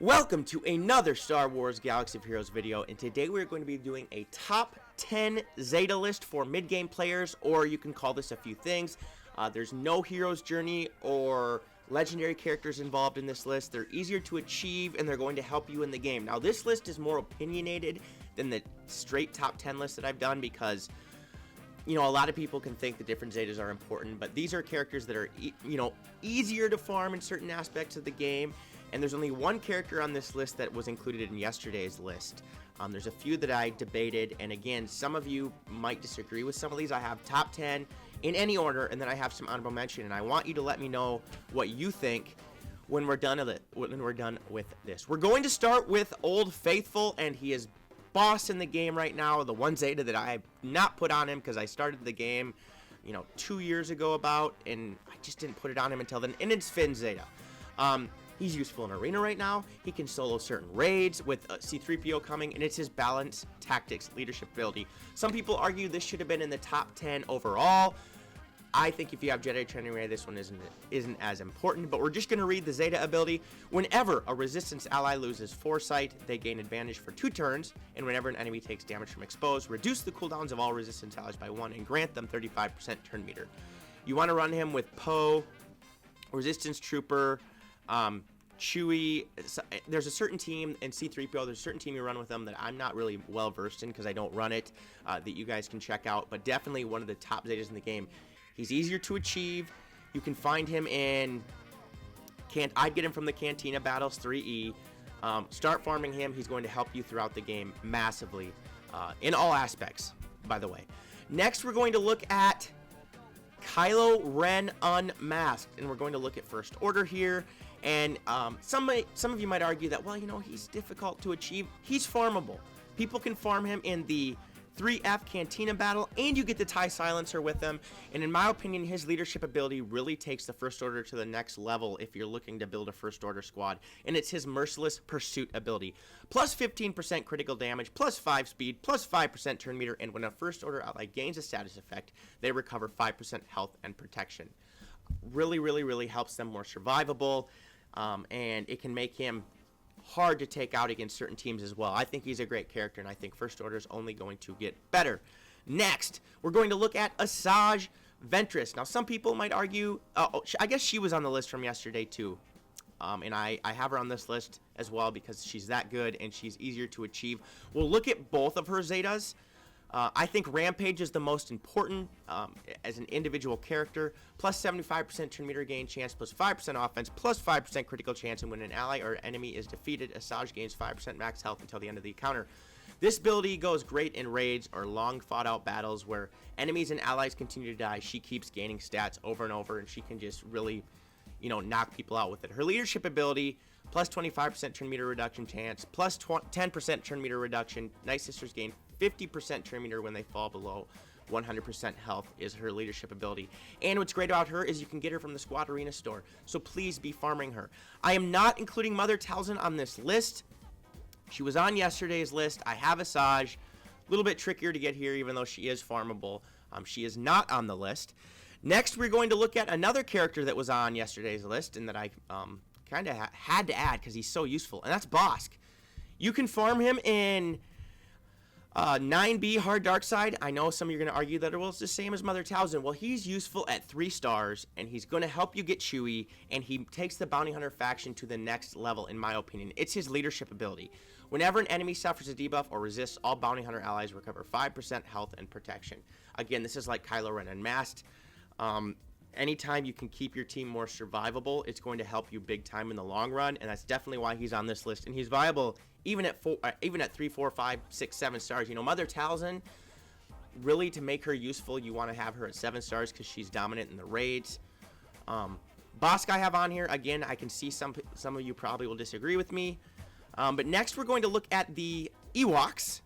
Welcome to another Star Wars Galaxy of Heroes video, and today we're going to be doing a top 10 Zeta list for mid-game players, or you can call this a few things. There's no Heroes Journey or legendary characters involved in this list. They're easier to achieve, and they're going to help you in the game. Now, this list is more opinionated than the straight top 10 list that I've done because, you know, a lot of people can think the different Zetas are important, but these are characters that are, easier to farm in certain aspects of the game. And there's only one character on this list that was included in yesterday's list. There's a few that I debated, and again, some of you might disagree with some of these. I have top 10 in any order, and then I have some honorable mention, and I want you to let me know what you think when we're done with this. We're going to start with Old Faithful, and he is boss in the game right now. The one Zeta that I have not put on him because I started the game, 2 years ago and I just didn't put it on him until then, and it's Finn Zeta. He's useful in Arena right now. He can solo certain raids with C-3PO coming, and it's his balance, tactics, leadership ability. Some people argue this should have been in the top 10 overall. I think if you have Jedi Training Ray, this one isn't as important, but we're just going to read the Zeta ability. Whenever a Resistance ally loses Foresight, they gain advantage for 2 turns, and whenever an enemy takes damage from Exposed, reduce the cooldowns of all Resistance allies by 1 and grant them 35% turn meter. You want to run him with Poe, Resistance Trooper, Chewie. There's a certain team in C-3PO, there's a certain team you run with them that I'm not really well versed in because I don't run it, that you guys can check out, but definitely one of the top Zetas in the game. He's easier to achieve. You can find him in, I'd get him from the Cantina Battles 3E. Start farming him. He's going to help you throughout the game massively, in all aspects, by the way. Next, we're going to look at Kylo Ren Unmasked, and we're going to look at First Order here. And some of you might argue that, well, he's difficult to achieve. He's farmable. People can farm him in the 3F Cantina battle, and you get the TIE Silencer with him. And in my opinion, his leadership ability really takes the First Order to the next level if you're looking to build a First Order squad. And it's his Merciless Pursuit ability. Plus 15% critical damage, plus 5 speed, plus 5% turn meter, and when a First Order ally gains a status effect, they recover 5% health and protection. Really, really, really helps them more survivable. And it can make him hard to take out against certain teams as well. I think he's a great character, and I think First Order is only going to get better. Next, we're going to look at Asajj Ventress. Now, some people might argue, I guess she was on the list from yesterday too. And I have her on this list as well because she's that good and she's easier to achieve. We'll look at both of her Zetas. I think Rampage is the most important as an individual character. Plus 75% turn meter gain chance, plus 5% offense, plus 5% critical chance, and when an ally or enemy is defeated, Asajj gains 5% max health until the end of the encounter. This ability goes great in raids or long fought out battles where enemies and allies continue to die. She keeps gaining stats over and over, and she can just really, knock people out with it. Her leadership ability, plus 25% turn meter reduction chance, plus 10% turn meter reduction. Night Sisters gain 50% turn meter when they fall below 100% health is her leadership ability. And what's great about her is you can get her from the Squad Arena store. So please be farming her. I am not including Mother Talzin on this list. She was on yesterday's list. I have Asajj. A little bit trickier to get here even though she is farmable. She is not on the list. Next, we're going to look at another character that was on yesterday's list and that I kind of had to add because he's so useful, and that's Bossk. You can farm him in 9B Hard Dark Side. I know some of you are going to argue that it's the same as Mother Talzin. Well, he's useful at 3 stars, and he's going to help you get Chewie, and he takes the Bounty Hunter faction to the next level, in my opinion. It's his leadership ability. Whenever an enemy suffers a debuff or resists, all Bounty Hunter allies recover 5% health and protection. Again, this is like Kylo Ren Unmasked. Anytime you can keep your team more survivable, it's going to help you big time in the long run, and that's definitely why he's on this list. And he's viable even at 3, 4, 5, 6, 7 stars. Mother Talzin, really to make her useful, you want to have her at 7 stars because she's dominant in the raids. Bossk I have on here. Again, I can see some of you probably will disagree with me. But next we're going to look at the Ewoks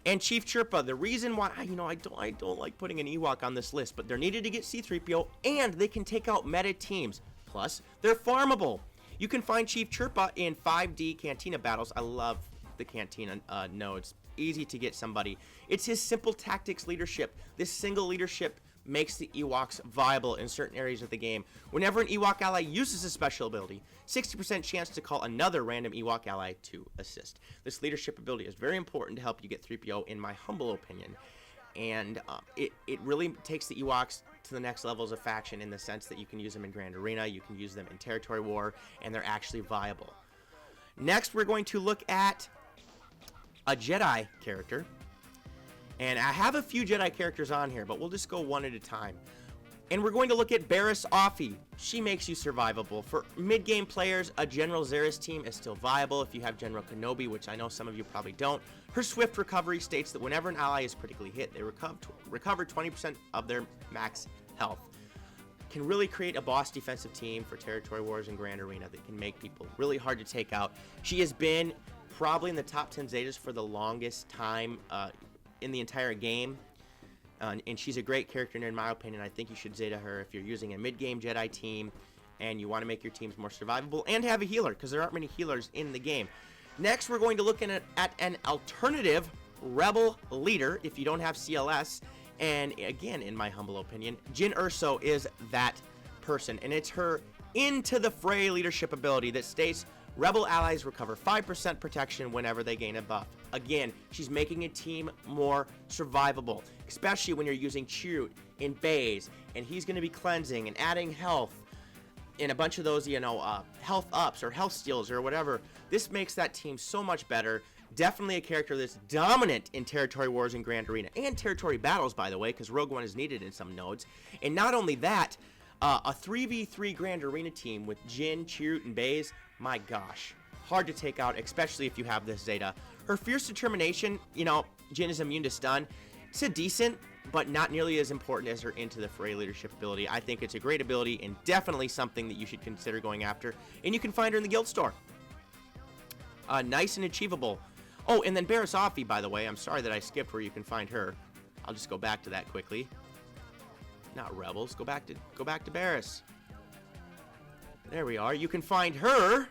and Chief Chirpa. The reason why I don't like putting an Ewok on this list, but they're needed to get C-3PO, and they can take out meta teams. Plus, they're farmable. You can find Chief Chirpa in 5D Cantina battles. I love the Cantina nodes. Easy to get somebody. It's his simple tactics leadership. This single leadership makes the Ewoks viable in certain areas of the game. Whenever an Ewok ally uses a special ability, 60% chance to call another random Ewok ally to assist. This leadership ability is very important to help you get 3PO, in my humble opinion. And it really takes the Ewoks to the next level as a faction, in the sense that you can use them in Grand Arena, you can use them in Territory War, and they're actually viable. Next, we're going to look at a Jedi character. And I have a few Jedi characters on here, but we'll just go one at a time. And we're going to look at Barriss Offee. She makes you survivable. For mid-game players, a General Xeris team is still viable if you have General Kenobi, which I know some of you probably don't. Her swift recovery states that whenever an ally is critically hit, they recover 20% of their max health. Can really create a boss defensive team for Territory Wars and Grand Arena that can make people really hard to take out. She has been probably in the top 10 Zetas for the longest time in the entire game. And she's a great character, and in my opinion, I think you should Zeta her if you're using a mid-game Jedi team and you want to make your teams more survivable and have a healer, because there aren't many healers in the game. Next, we're going to look at an alternative Rebel leader if you don't have CLS. And again, in my humble opinion, Jyn Erso is that person, and it's her Into the Fray leadership ability that states Rebel allies recover 5% protection whenever they gain a buff. Again, she's making a team more survivable, especially when you're using Chirrut in Baze, and he's going to be cleansing and adding health and a bunch of those, health ups or health steals or whatever. This makes that team so much better. Definitely a character that's dominant in Territory Wars and Grand Arena, and Territory Battles, by the way, because Rogue One is needed in some nodes. And not only that, a 3v3 Grand Arena team with Jyn, Chirrut, and Baze, my gosh, hard to take out, especially if you have this Zeta. Her fierce determination, Jyn is immune to stun. It's a decent, but not nearly as important as her Into the Fray leadership ability. I think it's a great ability and definitely something that you should consider going after. And you can find her in the guild store. Nice and achievable. Oh, and then Barriss Offee, by the way. I'm sorry that I skipped where you can find her. I'll just go back to that quickly. Not Rebels. Go back to Barriss. There we are. You can find her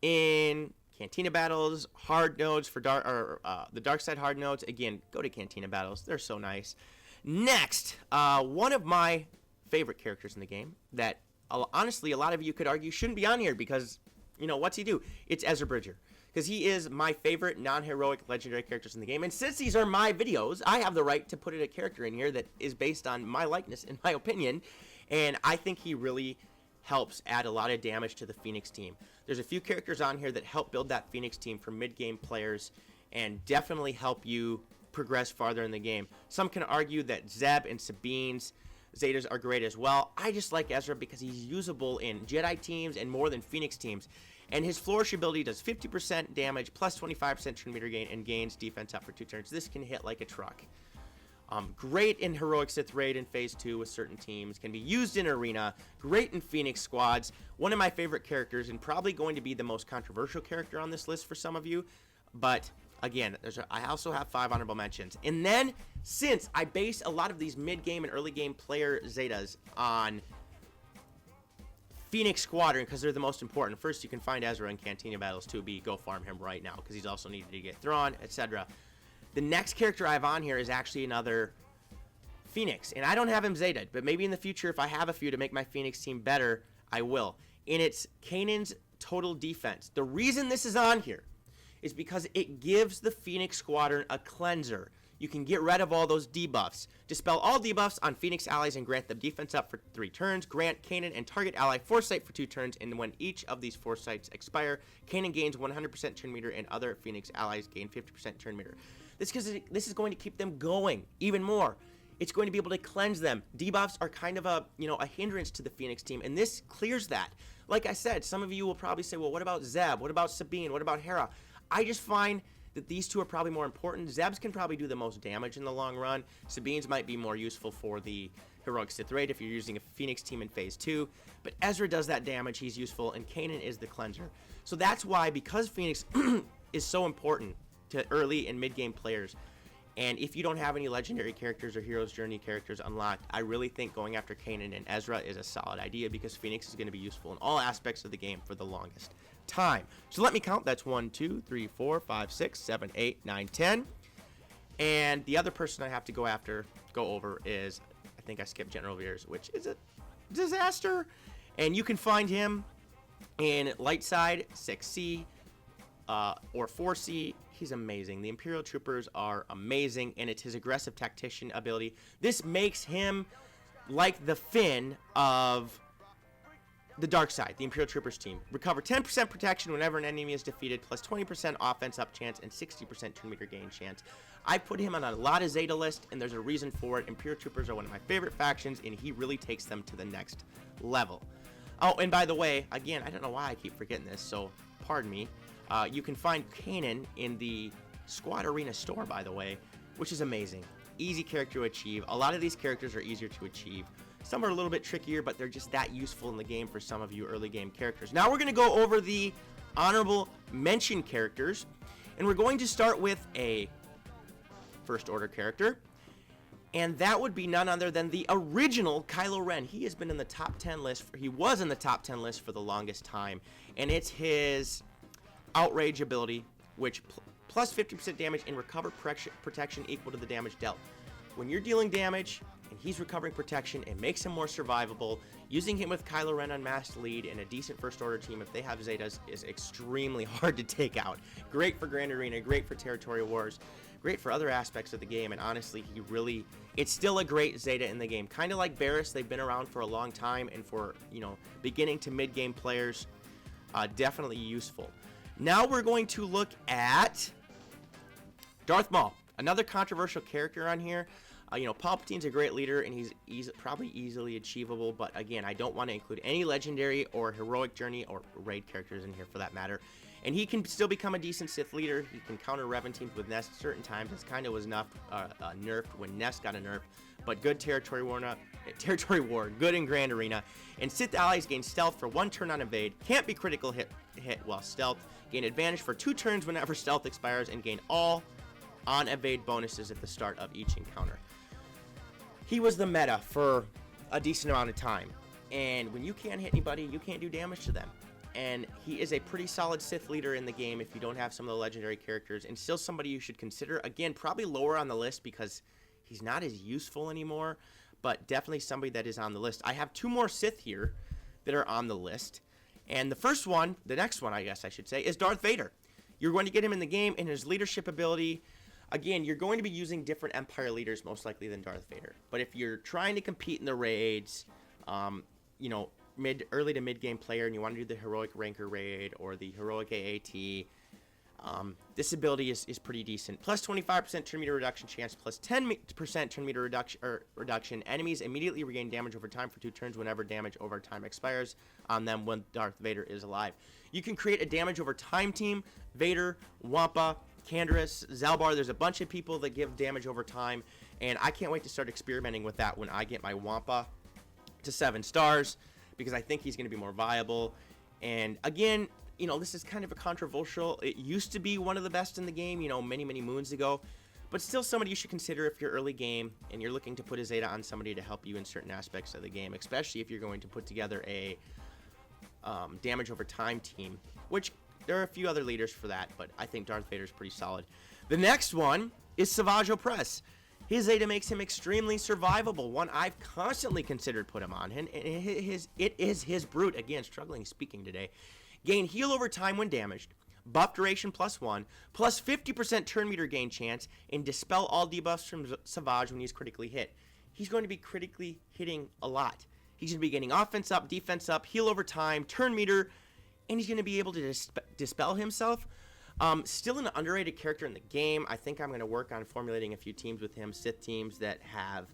in Cantina Battles, hard nodes for the dark side hard nodes. Again, go to Cantina Battles. They're so nice. Next, one of my favorite characters in the game that honestly a lot of you could argue shouldn't be on here because, what's he do? It's Ezra Bridger. Because he is my favorite non-heroic legendary characters in the game. And since these are my videos, I have the right to put a character in here that is based on my likeness, in my opinion. And I think he really helps add a lot of damage to the Phoenix team. There's a few characters on here that help build that Phoenix team for mid-game players and definitely help you progress farther in the game. Some can argue that Zeb and Sabine's Zetas are great as well. I just like Ezra because he's usable in Jedi teams and more than Phoenix teams. And his Flourish ability does 50% damage, plus 25% turn meter gain, and gains defense up for 2 turns. This can hit like a truck. Great in Heroic Sith Raid in Phase 2 with certain teams. Can be used in Arena. Great in Phoenix squads. One of my favorite characters, and probably going to be the most controversial character on this list for some of you. But again, I also have 5 honorable mentions. And then, since I base a lot of these mid-game and early-game player Zetas on Phoenix Squadron, because they're the most important. First, you can find Ezra in Cantina Battles 2B. Go farm him right now, because he's also needed to get Thrawn, etc. The next character I have on here is actually another Phoenix, and I don't have him Zetaed, but maybe in the future, if I have a few to make my Phoenix team better, I will. And it's Kanan's Total Defense. The reason this is on here is because it gives the Phoenix Squadron a cleanser. You can get rid of all those debuffs. Dispel all debuffs on Phoenix allies and grant them defense up for 3 turns. Grant Kanan and target ally foresight for 2 turns, and when each of these foresights expire, Kanan gains 100% turn meter and other Phoenix allies gain 50% turn meter. This is going to keep them going even more. It's going to be able to cleanse them. Debuffs are kind of a hindrance to the Phoenix team, and this clears that. Like I said, some of you will probably say, well, what about Zeb? What about Sabine? What about Hera? I just find that these two are probably more important. Zeb's can probably do the most damage in the long run. Sabine's might be more useful for the Heroic Sith Raid if you're using a Phoenix team in Phase 2. But Ezra does that damage, he's useful, and Kanan is the cleanser. So that's why, because Phoenix is so important to early and mid-game players, and if you don't have any legendary characters or Heroes Journey characters unlocked, I really think going after Kanan and Ezra is a solid idea, because Phoenix is going to be useful in all aspects of the game for the longest time. So let me count. That's 1, 2, 3, 4, 5, 6, 7, 8, 9, 10. And the other person I have to go over is, I think I skipped General Veers, which is a disaster. And you can find him in light side 6C or 4C. He's amazing. The Imperial Troopers are amazing, and it's his aggressive tactician ability. This makes him like the Finn of the dark side, the Imperial Troopers team. Recover 10% protection whenever an enemy is defeated, plus 20% offense up chance and 60% turn meter gain chance. I put him on a lot of Zeta lists, and there's a reason for it. Imperial Troopers are one of my favorite factions, and he really takes them to the next level. Oh, and by the way, again, I don't know why I keep forgetting this, so pardon me. You can find Kanan in the Squad Arena store, by the way, which is amazing. Easy character to achieve. A lot of these characters are easier to achieve. Some are a little bit trickier, but they're just that useful in the game for some of you early game characters. Now we're going to go over the honorable mention characters, and we're going to start with a first order character, and that would be none other than the original Kylo Ren. He has been in the top 10 list. He was in the top 10 list for the longest time, and it's his outrage ability, which plus 50% damage and recover protection equal to the damage dealt. When you're dealing damage and he's recovering protection, it makes him more survivable. Using him with Kylo Ren on masked lead and a decent first order team, if they have Zetas, is extremely hard to take out. Great for Grand Arena, great for Territory Wars, great for other aspects of the game, and honestly, it's still a great Zeta in the game. Kind of like Barriss, they've been around for a long time, and for, beginning to mid-game players, definitely useful. Now we're going to look at Darth Maul, another controversial character on here. Palpatine's a great leader, and he's probably easily achievable, but again, I don't want to include any legendary or heroic journey or raid characters in here for that matter. And he can still become a decent Sith leader. He can counter Revan teams with Nest at certain times. This kind of was nerfed when Nest got a nerf, but good Territory War, good in Grand Arena. And Sith allies gain stealth for 1 turn on evade, can't be critical hit while stealth, gain advantage for 2 turns whenever stealth expires, and gain all on evade bonuses at the start of each encounter. He was the meta for a decent amount of time, and when you can't hit anybody, you can't do damage to them. And he is a pretty solid Sith leader in the game if you don't have some of the legendary characters, and still somebody you should consider. Again, probably lower on the list because he's not as useful anymore, but definitely somebody that is on the list. I have 2 more Sith here that are on the list, and the next one I guess I should say, is Darth Vader. You're going to get him in the game, and his leadership ability, again, you're going to be using different Empire leaders most likely than Darth Vader. But if you're trying to compete in the raids, early to mid game player, and you want to do the heroic ranker raid or the heroic AAT, this ability is pretty decent. Plus 25% turn meter reduction chance, plus 10% turn meter reduction. Enemies immediately regain damage over time for 2 turns whenever damage over time expires on them when Darth Vader is alive. You can create a damage over time team. Vader, Wampa, Canderous, Zalbar, there's a bunch of people that give damage over time, and I can't wait to start experimenting with that when I get my Wampa to 7 stars, because I think he's going to be more viable. And again, this is kind of a controversial. It used to be one of the best in the game, many moons ago, but still somebody you should consider if you're early game and you're looking to put a Zeta on somebody to help you in certain aspects of the game, especially if you're going to put together a damage over time team, which there are a few other leaders for that, but I think Darth Vader is pretty solid. The next one is Savage Opress. His Zeta makes him extremely survivable, one I've constantly considered put him on, and it is his brute. Again, struggling speaking today. Gain heal over time when damaged, buff duration +1, plus 50% turn meter gain chance, and dispel all debuffs from Savage when he's critically hit. He's going to be critically hitting a lot. He's going to be getting offense up, defense up, heal over time, turn meter, and he's going to be able to dispel himself. Still an underrated character in the game. I think I'm going to work on formulating a few teams with him, Sith teams that have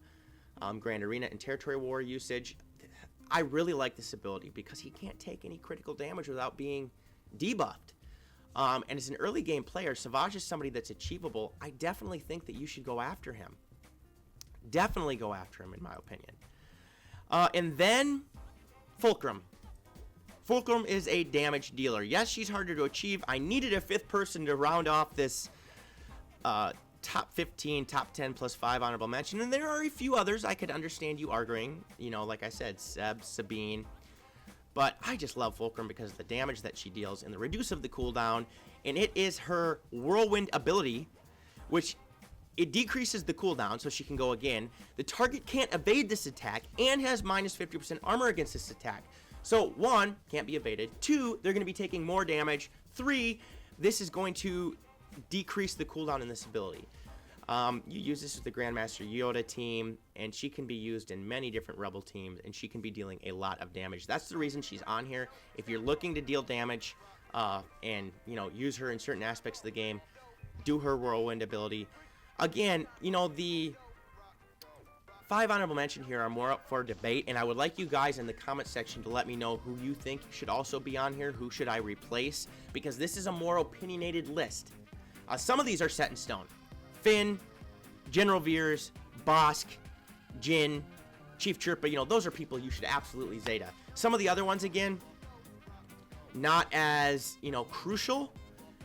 Grand Arena and Territory War usage. I really like this ability because he can't take any critical damage without being debuffed. And as an early game player, Savage is somebody that's achievable. I definitely think that you should go after him. Definitely go after him, in my opinion. And then Fulcrum. Fulcrum is a damage dealer. Yes, she's harder to achieve. I needed a 5th person to round off this top 15, top 10 plus 5 honorable mention. And there are a few others I could understand you arguing. Like I said, Seb, Sabine. But I just love Fulcrum because of the damage that she deals and the reduce of the cooldown. And it is her whirlwind ability, which it decreases the cooldown, so she can go again. The target can't evade this attack and has minus 50% armor against this attack. So 1, can't be evaded. 2, they're going to be taking more damage. 3, this is going to decrease the cooldown in this ability. You use this with the Grandmaster Yoda team, and she can be used in many different Rebel teams, and she can be dealing a lot of damage. That's the reason she's on here. If you're looking to deal damage and, you know, use her in certain aspects of the game, do her Whirlwind ability. Again, you know, the 5 honorable mention here are more up for debate, and I would like you guys in the comment section to let me know who you think should also be on here, who should I replace, because this is a more opinionated list. Some of these are set in stone. Finn, General Veers, Bosk, Jin, Chief Chirpa, you know, those are people you should absolutely Zeta. Some of the other ones, again, not as, you know, crucial,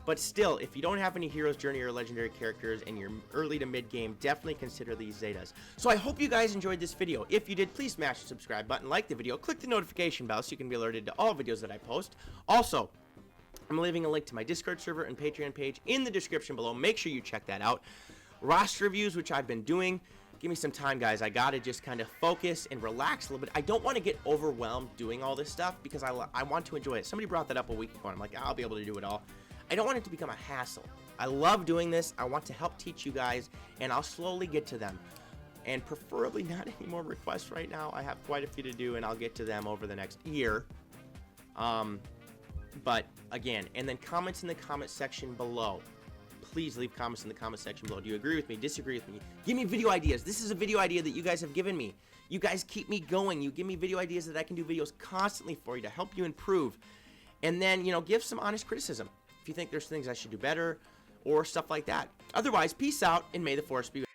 but still, if you don't have any Heroes Journey or Legendary characters in your early to mid game, definitely consider these Zetas. So I hope you guys enjoyed this video. If you did, please smash the subscribe button, like the video, click the notification bell so you can be alerted to all videos that I post. Also, I'm leaving a link to my Discord server and Patreon page in the description below. Make sure you check that out. Roster reviews, which I've been doing. Give me some time, guys. I gotta just kind of focus and relax a little bit. I don't want to get overwhelmed doing all this stuff because I want to enjoy it. Somebody brought that up a week ago, and I'm like, I'll be able to do it all. I don't want it to become a hassle. I love doing this. I want to help teach you guys, and I'll slowly get to them. And preferably not any more requests right now. I have quite a few to do, and I'll get to them over the next year. But again, and then comments in the comment section below. Please leave comments in the comment section below. Do you agree with me? Disagree with me? Give me video ideas. This is a video idea that you guys have given me. You guys keep me going. You give me video ideas that I can do videos constantly for you to help you improve. And then, you know, give some honest criticism if you think there's things I should do better or stuff like that. Otherwise, peace out, and may the force be with you.